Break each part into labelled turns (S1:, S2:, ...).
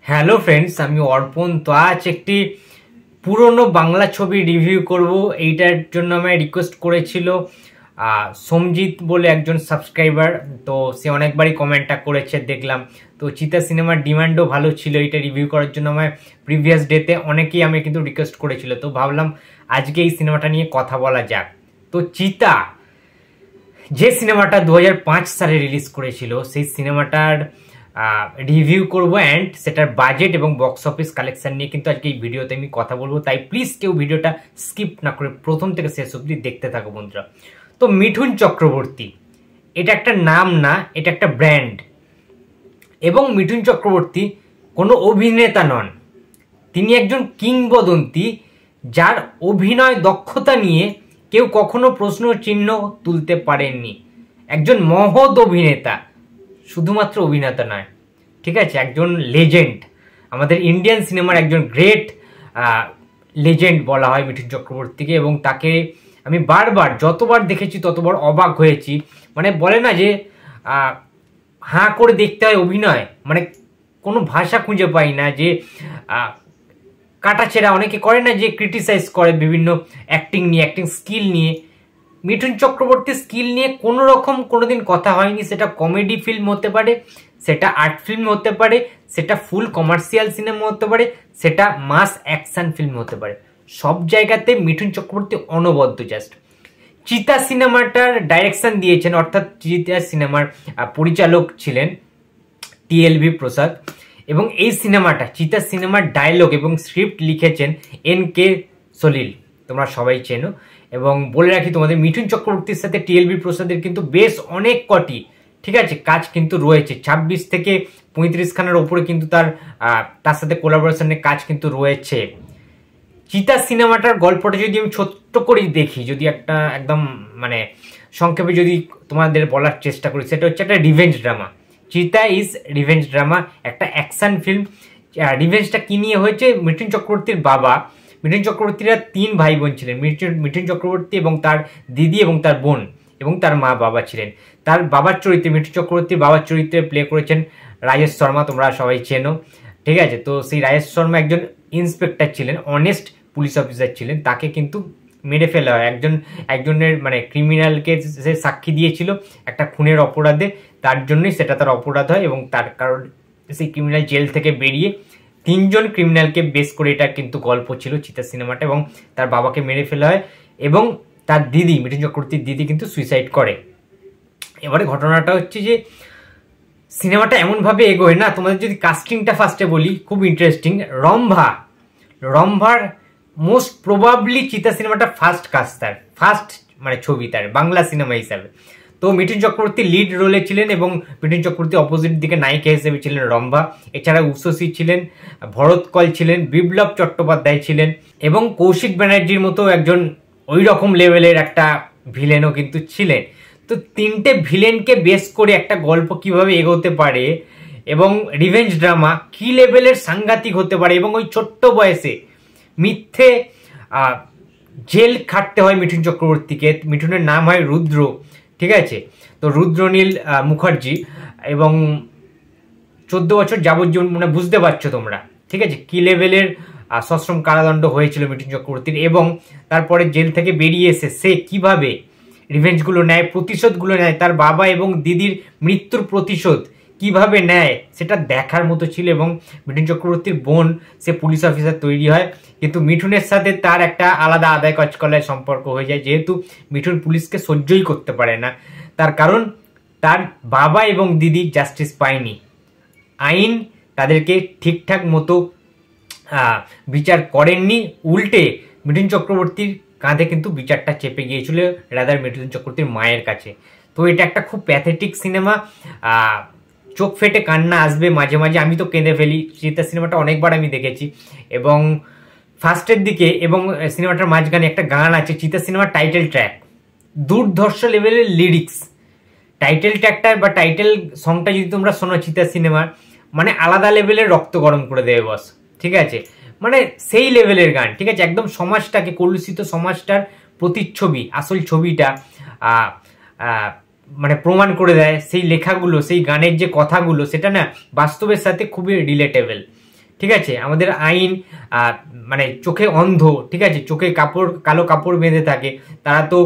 S1: Hello friends, আমি অর্পণ। তো আজ একটি পুরনো বাংলা ছবি রিভিউ করব। এইটার জন্য আমায় রিকোয়েস্ট করেছিল সমজিৎ বলে একজন সাবস্ক্রাইবার। তো সে অনেকবারই কমেন্টটা করেছে দেখলাম। তো চিতা সিনেমার ডিমান্ডও ভালো ছিল এইটা রিভিউ করার জন্য। আমায় প্রিভিয়াস ডেতে অনেকেই আমি কিন্তু রিকোয়েস্ট করেছিল, তো ভাবলাম আজকে এই সিনেমাটা নিয়ে কথা বলা যাক। তো চিতা যে সিনেমাটা 2005 সালে রিলিজ করেছিল, সেই সিনেমাটার রিভিউ করব অ্যান্ড সেটার বাজেট এবং বক্স অফিস কালেকশন নিয়ে কিন্তু আজকে এই ভিডিওতে আমি কথা বলবো। তাই প্লিজ কেউ ভিডিওটা স্কিপ না করে প্রথম থেকে শেষ অবধি দেখতে থাকো বন্ধুরা। তো মিঠুন চক্রবর্তী এটা একটা নাম না, এটা একটা ব্র্যান্ড। এবং মিঠুন চক্রবর্তী কোনো অভিনেতা নন, তিনি একজন কিংবদন্তি, যার অভিনয় দক্ষতা নিয়ে কেউ কখনো প্রশ্ন চিহ্ন তুলতে পারেননি। একজন মহৎ অভিনেতা, শুধুমাত্র অভিনেতা নয়, ঠিক আছে, একজন লেজেন্ড, আমাদের ইন্ডিয়ান সিনেমার একজন গ্রেট লেজেন্ড বলা হয় মিঠুন চক্রবর্তীকে। এবং তাকে আমি বারবার যতবার দেখেছি ততবার অবাক হয়েছি। মানে বলে না যে হাঁ করে দেখতে হয় অভিনয়, মানে কোনো ভাষা খুঁজে পাই না যে কাটাছেড়া অনেকে করে না, যে ক্রিটিসাইজ করে বিভিন্ন অ্যাক্টিং নিয়ে, অ্যাক্টিং স্কিল নিয়ে। মিঠুন চক্রবর্তীর স্কিল নিয়ে কোনো রকম কোনোদিন কথা হয়নি। সেটা কমেডি ফিল্ম হতে পারে, সেটা আর্ট ফিল্ম হতে পারে, সেটা ফুল কমার্শিয়াল সিনেমা হতে পারে, সেটা মাস অ্যাকশন ফিল্ম হতে পারে, সব জায়গাতে মিঠুন চক্রবর্তী অনবদ্য। জাস্ট চিতা সিনেমাটার ডাইরেকশন দিয়েছেন, অর্থাৎ চিতা সিনেমার পরিচালক ছিলেন TLV প্রসাদ। এবং এই সিনেমাটা চিতা সিনেমার ডায়লগ এবং স্ক্রিপ্ট লিখেছেন NK সলিল, তোমরা সবাই চেনো। এবং বলে রাখি তোমাদের, মিঠুন চক্রবর্তীর সাথে TLV প্রসাদের কিন্তু বেশ অনেক কটি, ঠিক আছে, কাজ কিন্তু রয়েছে। 26 থেকে 35 খানার ওপরে কিন্তু তার সাথে কোলাবোরেশনের কাজ কিন্তু রয়েছে। চিতা সিনেমাটার গল্পটা যদি আমি ছোট্ট করে দেখি, যদি একটা একদম মানে সংক্ষেপে যদি তোমাদের বলার চেষ্টা করি, সেটা হচ্ছে একটা রিভেঞ্জ ড্রামা। চিতা ইজ রিভেঞ্জ ড্রামা, একটা অ্যাকশন ফিল্ম। রিভেঞ্জটা কি নিয়ে হয়েছে? মিঠুন চক্রবর্তীর বাবা, মিঠুন চক্রবর্তীরা 3 ভাই বোন ছিলেন, মিঠুন চক্রবর্তী এবং তার দিদি এবং তার বোন এবং তার মা বাবা ছিলেন। তার বাবার চরিত্রে, মিঠুন চক্রবর্তীর বাবার চরিত্রে প্লে করেছেন রাজেশ শর্মা, তোমরা সবাই চেনো, ঠিক আছে। তো সেই রাজেশ শর্মা একজন ইন্সপেক্টর ছিলেন, অনেস্ট পুলিশ অফিসার ছিলেন। তাকে কিন্তু মেরে ফেলা হয় একজনের মানে ক্রিমিনালকে সে সাক্ষী দিয়েছিল একটা খুনের অপরাধে, তার জন্যই সেটা তার অপরাধ হয়। এবং তার কারণ সেই ক্রিমিনাল জেল থেকে বেরিয়ে 3 জন ক্রিমিনালকে বেস করে এটা কিন্তু গল্প ছিল চিতা সিনেমাটা। এবং তার বাবাকে মেরে ফেলা হয় এবং তার দিদি, মিঠুন চক্রবর্তীর দিদি কিন্তু সুইসাইড করে। এবারে ঘটনাটা হচ্ছে যে সিনেমাটা এমনভাবে এগোয় না, তোমাদের যদি কাস্টিংটা ফার্স্টে বলি, খুব ইন্টারেস্টিং। রম্ভার মোস্ট প্রবাবলি চিতা সিনেমাটা ফার্স্ট কাজ, তার ফার্স্ট মানে ছবি তার বাংলা সিনেমা হিসাবে। তো মিঠুন চক্রবর্তী লিড রোলে ছিলেন এবং মিঠুন চক্রবর্তী অপোজিট দিকে নায়িকা হিসেবে ছিলেন রম্ভা। এছাড়া উষসী ছিলেন, ভরত কল ছিলেন, বিপ্লব চট্টোপাধ্যায় ছিলেন এবং কৌশিক ব্যানার্জির মতো একজন ওই রকম লেভেলের একটা ভিলেনও কিন্তু ছিলেন। তো 3টে ভিলেনকে বেস করে একটা গল্প কিভাবে এগোতে পারে এবং রিভেঞ্জ ড্রামা কি লেভেলের সাংঘাতিক হতে পারে, এবং ওই ছোট্ট বয়সে মিথ্যে জেল খাটতে হয় মিঠুন চক্রবর্তীকে। মিঠুনের নাম হয় রুদ্র, ঠিক আছে। তো রুদ্রনীল মুখার্জি, এবং 14 বছর যাবজ্জীবন, মানে বুঝতে পারছো তোমরা, ঠিক আছে, কি লেভেলের সশ্রম কারাদণ্ড হয়েছিল মিঠুন চক্রবর্তীর। এবং তারপরে জেল থেকে বেরিয়ে এসে সে কিভাবে রিভেঞ্জগুলো নেয়, প্রতিশোধগুলো নেয়, তার বাবা এবং দিদির মৃত্যুর প্রতিশোধ কিভাবে নেয়, সেটা দেখার মতো ছিল। এবং মিঠুন চক্রবর্তীর বোন, সে পুলিশ অফিসার তৈরি হয়, কিন্তু মিঠুনের সাথে তার একটা আলাদা আদায় কচকলায় সম্পর্ক হয়ে যায়, যেহেতু মিঠুন পুলিশকে সহ্যই করতে পারে না। তার কারণ তার বাবা এবং দিদি জাস্টিস পায়নি, আইন তাদেরকে ঠিকঠাক মতো বিচার করেননি, উল্টে মিঠুন চক্রবর্তীর কাঁধে কিন্তু বিচারটা চেপে গিয়েছিল রাদার মিঠুন চক্রবর্তীর মায়ের কাছে। তো এটা একটা খুব প্যাথেটিক সিনেমা, চোখ ফেটে কান্না আসবে মাঝে মাঝে। আমি তো কেঁদে ফেলি, চিতা সিনেমাটা অনেকবার আমি দেখেছি। এবং ফার্স্টের দিকে এবং সিনেমাটার মাঝখানে একটা গান আছে, চিতা সিনেমার টাইটেল ট্র্যাক, দুর্ধর্ষ লেভেলের লিরিক্স। টাইটেল ট্র্যাকটা বা টাইটেল সংটা যদি তোমরা শোনো চিতা সিনেমার, মানে আলাদা লেভেলের রক্ত গরম করে দেবে বস, ঠিক আছে। মানে সেই লেভেলের গান, ঠিক আছে, একদম সমাজটাকে, কলুষিত সমাজটার প্রতিচ্ছবি, আসল ছবিটা মানে প্রমাণ করে দেয়। সেই লেখাগুলো, সেই গানের যে কথাগুলো, সেটা না বাস্তবের সাথে খুবই রিলেটেবল। ঠিক আছে, আমাদের আইন মানে চোখে অন্ধ, ঠিক আছে, চোখে কালো কাপড় বেঁধে থাকে, তারা তো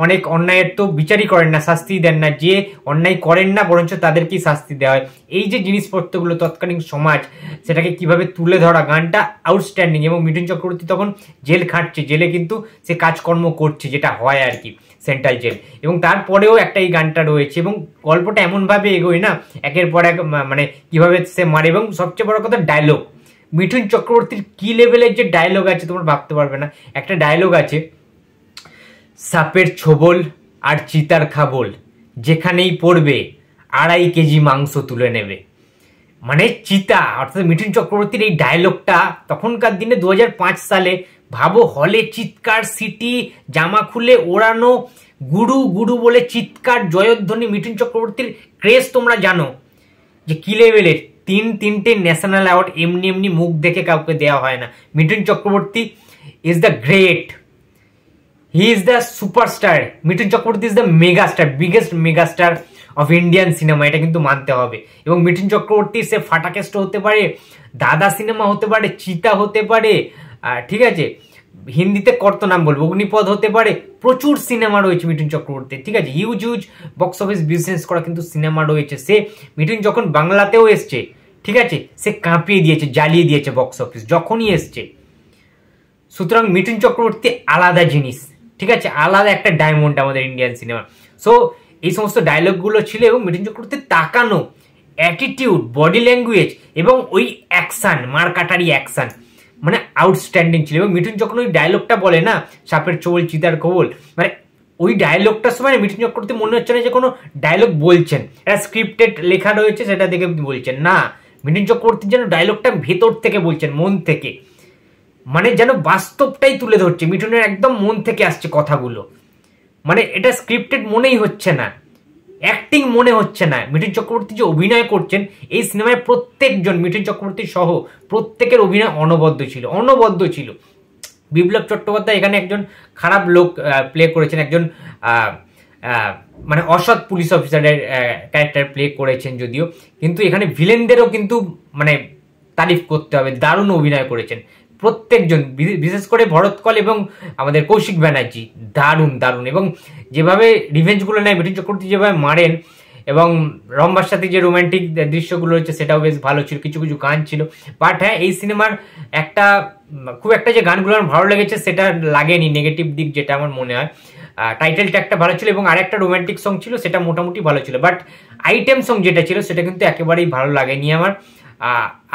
S1: অনেক অন্যায়ের তো বিচারই করেন না, শাস্তি দেন না, যে অন্যায় করেন না বরঞ্চ তাদেরকেই শাস্তি দেওয়া হয়। এই যে জিনিসপত্রগুলো তৎকালীন সমাজ সেটাকে কিভাবে তুলে ধরা, গানটা আউটস্ট্যান্ডিং। এবং মিঠুন চক্রবর্তী তখন জেল খাটছে, জেলে কিন্তু সে কাজকর্ম করছে, যেটা হয় আর কি সেন্ট্রাল জেল, এবং তারপরেও একটা এই গানটা রয়েছে। এবং গল্পটা এমনভাবে এগোয় না, একের পর এক মানে কিভাবে সে মারে, এবং সবচেয়ে বড় কথা ডায়লগ। মিঠুন চক্রবর্তীর কি লেভেলের যে ডায়লগ আছে তোমরা ভাবতে পারবে না। একটা ডায়লগ আছে, সাপের ছোবল আর চিতার খাবল যেখানেই পড়বে 2.5 কেজি মাংস তুলে নেবে। মানে চিতা, অর্থাৎ মিঠুন চক্রবর্তীর এই ডায়লগটা তখনকার দিনে 2005 সালে, ভাবো হলে চিৎকার, সিটি, জামা খুলে ওড়ানো, গুরু গুরু বলে চিৎকার, জয়ধ্বনি। মিঠুন চক্রবর্তীর ক্রেজ তোমরা জানো যে কি লেভেলের, 3টে ন্যাশনাল অ্যাওয়ার্ড এমনি এমনি মুখ দেখে কাউকে দেওয়া হয় না। Mithun Chakraborty is the great, he is the superstar. Mithun Chakraborty is the megastar, biggest megastar of Indian cinema, এটা কিন্তু মানতে হবে। এবং মিঠুন চক্রবর্তী সে ফাটাকেষ্ট হতে পারে, দাদা সিনেমা হতে পারে, চিতা হতে পারে, ঠিক আছে, হিন্দিতে কত নাম বলবো, অগ্নিপথ হতে পারে, প্রচুর সিনেমা রয়েছে মিঠুন চক্রবর্তী, ঠিক আছে, huge huge box office business করা কিন্তু সিনেমা রয়েছে। সে মিঠুন যখন বাংলাতেও এসছে, ঠিক আছে, সে কাঁপিয়ে দিয়েছে, জ্বালিয়ে দিয়েছে বক্স অফিস যখনই এসছে। সুতরাং মিঠুন চক্রবর্তী আলাদা জিনিস, ঠিক আছে, আলাদা একটা ডায়মন্ড আমাদের ইন্ডিয়ান সিনেমা। সো এই সমস্ত ডায়লগগুলো ছিল, এবং মিঠুন চক্রবর্তীর তাকানো, অ্যাটিটিউড, বডি ল্যাঙ্গুয়েজ এবং ওই অ্যাকশন, মারকাটারি অ্যাকশন, মানে আউটস্ট্যান্ডিং ছিল। এবং মিঠুন যখন ওই ডায়লগটা বলে না, সাপের ছোবল চিতার খোবল, মানে ওই ডায়লগটার সময় মিঠুন চক্রবর্তী মনে হচ্ছে না যে কোনো ডায়লগ বলছেন, এটা স্ক্রিপ্টেড লেখা রয়েছে সেটা দেখে বলছেন না। মিঠুন চক্রবর্তী যেন ডায়লগটা ভেতর থেকে বলছেন, মন থেকে, মানে যেন বাস্তবটাই তুলে ধরছে, মিঠুনের একদম মন থেকে আসছে কথাগুলো, মানে এটা স্ক্রিপ্টেড মনেই হচ্ছে না, অ্যাক্টিং মনে হচ্ছে না। মিঠুন চক্রবর্তী যে অভিনয় করছেন এই সিনেমায়, প্রত্যেকজন মিঠুন চক্রবর্তী সহ প্রত্যেকের অভিনয় অনবদ্য ছিল, অনবদ্য ছিল। বিপ্লব চট্টোপাধ্যায় এখানে একজন খারাপ লোক প্লে করেছেন, একজন মানে অসৎ পুলিশ অফিসারের ক্যারেক্টার প্লে করেছেন যদিও, কিন্তু এখানে ভিলেনদেরও কিন্তু মানে তারিফ করতে হবে, দারুণ অভিনয় করেছেন প্রত্যেকজন, বিশেষ করে ভরত কল এবং আমাদের কৌশিক ব্যানার্জি, দারুণ দারুণ। এবং যেভাবে রিভেঞ্জগুলো নেয় মিঠুন চক্রবর্তী, যেভাবে মারেন, এবং রম্বার সাথে যে রোমান্টিক দৃশ্যগুলো রয়েছে সেটাও বেশ ভালো ছিল, কিছু কিছু গান ছিল। বাট হ্যাঁ, এই সিনেমার একটা খুব একটা যে গানগুলো আমার ভালো লেগেছে সেটা লাগেনি, নেগেটিভ দিক যেটা আমার মনে হয়। টাইটেলটা একটা ভালো ছিল, এবং আরেকটা রোমান্টিক সং ছিল সেটা মোটামুটি ভালো ছিল। বাট আইটেম সং যেটা ছিল সেটা কিন্তু একেবারেই ভালো লাগেনি আমার।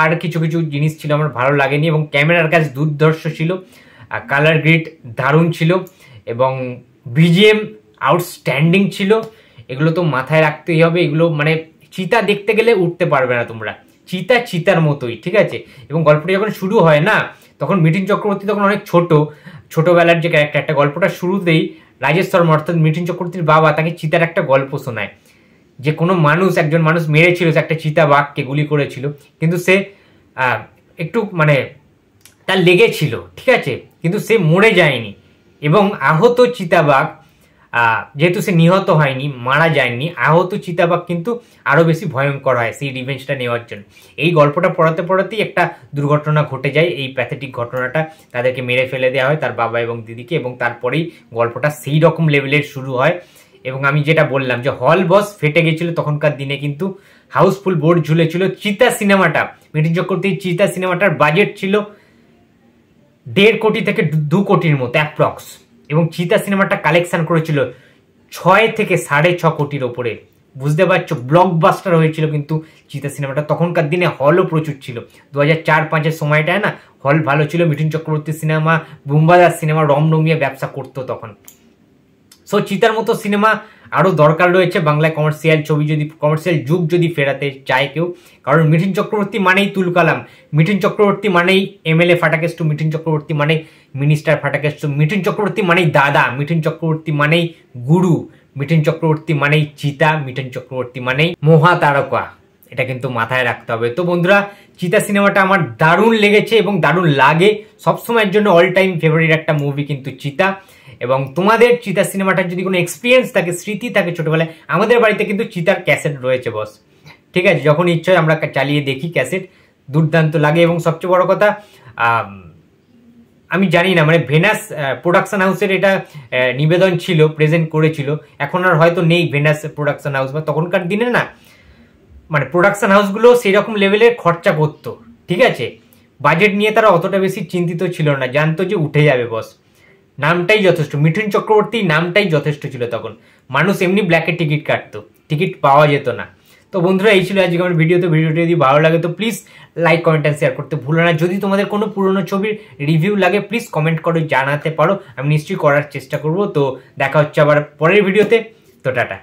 S1: আর কিছু কিছু জিনিস ছিল আমার ভালো লাগেনি, এবং ক্যামেরার কাজ দুর্ধর্ষ ছিল, কালার গ্রেড দারুণ ছিল, এবং বিজিএম আউটস্ট্যান্ডিং ছিল। এগুলো তো মাথায় রাখতেই হবে, এগুলো মানে চিতা দেখতে গেলে উঠতে পারবে না তোমরা, চিতা চিতার মতোই, ঠিক আছে। এবং গল্পটা যখন শুরু হয় না, তখন মিঠুন চক্রবর্তী তখন অনেক ছোটবেলার যে ক্যারেক্টারটা, গল্পটা শুরুতেই রাজেশ শর্মা অর্থাৎ মিঠুন চক্রবর্তীর বাবা তাকে চিতার একটা গল্প শোনায়, যে কোনো একজন মানুষ মেরেছিল, সে একটা চিতা বাঘকে গুলি করেছিল, কিন্তু সে একটু মানে তার লেগেছিল, ঠিক আছে, কিন্তু সে মরে যায়নি। এবং আহত চিতাবাঘ, যেহেতু সে নিহত হয়নি, মারা যায়নি, আহত চিতাবাঘ কিন্তু আরো বেশি ভয়ঙ্কর হয় সেই রিভেঞ্জটা নেওয়ার জন্য। এই গল্পটা পড়াতেই একটা দুর্ঘটনা ঘটে যায়, এই প্যাথেটিক ঘটনাটা, তাদেরকে মেরে ফেলে দেওয়া হয় তার বাবা এবং দিদিকে, এবং তারপরেই গল্পটা সেই রকম লেভেলের শুরু হয়। এবং আমি যেটা বললাম যে হল বস ফেটে গেছিল তখনকার দিনে, কিন্তু হাউসফুল বোর্ড ঝুলেছিল। চিতা সিনেমাটা, মিঠুন চক্রবর্তীর চিতা সিনেমাটার বাজেট ছিল 1.5 কোটি থেকে 2 কোটির মতো অ্যাপ্রক্স, এবং চিতা সিনেমাটা কালেকশন করেছিল 6 থেকে 6.5 কোটির ওপরে। বুঝতে পারছো, ব্লকবাস্টার হয়েছিল কিন্তু চিতা সিনেমাটা। তখনকার দিনে হলও প্রচুর ছিল, 2004-05 সময়টায় না, হল ভালো ছিল। মিঠুন চক্রবর্তীর সিনেমা, বুম্বাদার সিনেমা রমরমিয়ে ব্যবসা করতো তখন। সো চিতার মতো সিনেমা আরো দরকার রয়েছে বাংলায়, কমার্শিয়াল ছবি যদি, কমার্শিয়াল যুগ যদি ফেরাতে চায় কেউ। কারণ মিঠুন চক্রবর্তী মানেই তুলকালাম, মিঠুন চক্রবর্তী মানেই এমএলএ ফাটাকেষ্ট, মিঠুন চক্রবর্তী মানেই মিনিস্টার ফাটাকেষ্ট, মিঠুন চক্রবর্তী মানেই দাদা, মিঠুন চক্রবর্তী মানেই গুরু, মিঠুন চক্রবর্তী মানেই চিতা, মিঠুন চক্রবর্তী মানেই মহাতারকা। এটা কিন্তু মাথায় রাখতে হবে। তো বন্ধুরা, চিতা সিনেমাটা আমার দারুণ লেগেছে এবং দারুণ লাগে, সবসময়ের জন্য অল টাইম ফেভারিট একটা মুভি কিন্তু চিতা। এবং তোমাদের চিতা সিনেমাটার যদি কোনো এক্সপিরিয়েন্স থাকে, স্মৃতি থাকে ছোটবেলায়, আমাদের বাড়িতে কিন্তু চিতার ক্যাসেট রয়েছে বস, ঠিক আছে, যখন ইচ্ছা হয় আমরা চালিয়ে দেখি ক্যাসেট। দুর্দান্ত লাগে। এবং সবচেয়ে বড় কথা আমি জানি না মানে ভেনাস প্রোডাকশন হাউসের এটা নিবেদন ছিল, প্রেজেন্ট করেছিল, এখন আর হয়তো নেই ভেনাস প্রোডাকশন হাউস, বা তখনকার দিনে না মানে প্রোডাকশন হাউসগুলো সেই রকম লেভেলের খরচা করতো, ঠিক আছে, বাজেট নিয়ে তারা অতটা বেশি চিন্তিত ছিল না, জানতো যে উঠে যাবে বস, নামটাই যথেষ্ট, মিঠুন চক্রবর্তী নামটাই যথেষ্ট ছিল তখন, মানুষ এমনি ব্ল্যাকে টিকিট কাটতো, টিকিট পাওয়া যেত না। তো বন্ধুরা এই ছিল আজকে আমার ভিডিওতে, ভিডিওটি যদি ভালো লাগে তো please like comment and share করতে ভুলো না। যদি তোমাদের কোনো পুরনো ছবির রিভিউ লাগে প্লিজ কমেন্ট করে জানাতে পারো, আমি নিশ্চয়ই করার চেষ্টা করব। তো দেখা হচ্ছে আবার পরের ভিডিওতে, তো টাটা।